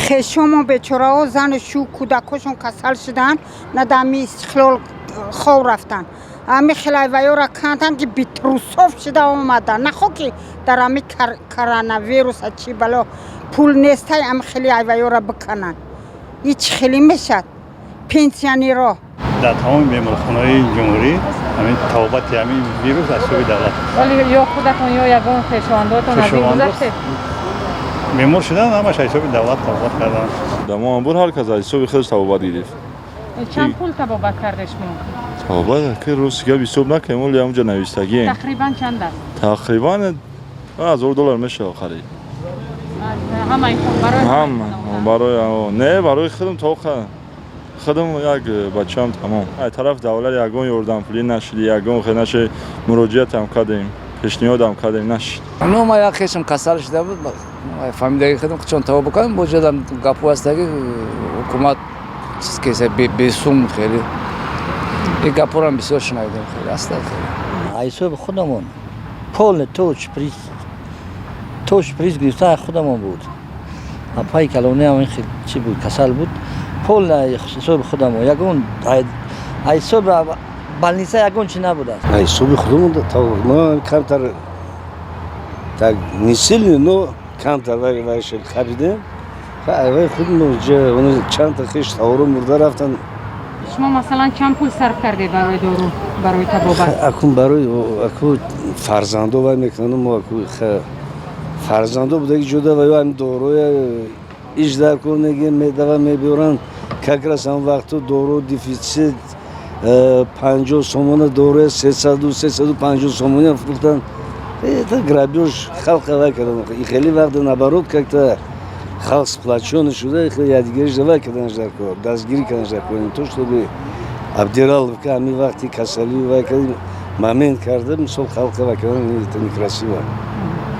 خشم بیچاره‌ها زن و شو کودکاشون کسل شدن ندامی استقلال خو رفتن امی خلایویا را کندن که بیتروسوف شده آمدن نخو که در امی کرونا ویروس چی بلا پول نیسته امی خلایویا را بکنن هیچ خیلی میشد پنسیونی را در تمام بیمارخانه‌های جمهوری همین توابت همین ویروس از سوی دولت ولی یا خودتون یا یگان خویشاونداتون از این گذشته بیمار شدن همش از سوی دولت توابت کردن در مامور هر کس از سوی خودش توابت گرفت چند پول توابت کردش مون؟ توابت که روز که حساب نکنیم ولی همونجا نوشتگی تقریبا چند است؟ تقریبا $1000 میشه آخری همه این خون برای برای نه برای خودم تا خودم یک بچه‌ام تمام از طرف دولت یگان یاردم پولی نشد یگان خدمتش مراجعت هم کردیم پیشنهاد هم کردیم نشد نو ما یک خشم کسل شده بود فهمیده خودم چون تو بکنم وجودم گپو است که حکومت چیز که بیسوم خیلی این گپو رو بسیار شنیدم خیلی اصلا خیلی ایسو خودمون پول توش پریز گرفته خودمون بود پای کلونی هم خیلی چی بود کسل بود پول حساب خودمون یگون ایسو بالنیسه یگون چی نبوده ایسو خودمون تا ما کمتر تا نیسیل نو کمتر وایش خریدیم وای خودمون اون چند تا خیش تاورو مرده رفتن شما مثلا چند پول صرف کردید برای دارو برای تبابت اكون برای اكو فرزندو وای میکنم ما اكو فرزندو بوده که جدا وای هم داروی اجرا کنه میدوا میبرن کاکراس هم وقتو دارو دیفیسیت 50 سومون دارو 350 سومون فروختن تا گرابیوش خلق وای کردن خیلی وقت نبرود که تا خلق سپلاچون شده خیلی یادگیریش دوای کردن در کار دستگیری کردن در کار تو شده عبدالله که همی وقتی کسلی وای کردیم مامین کردم سال خلق وای کردن نیکراسی وای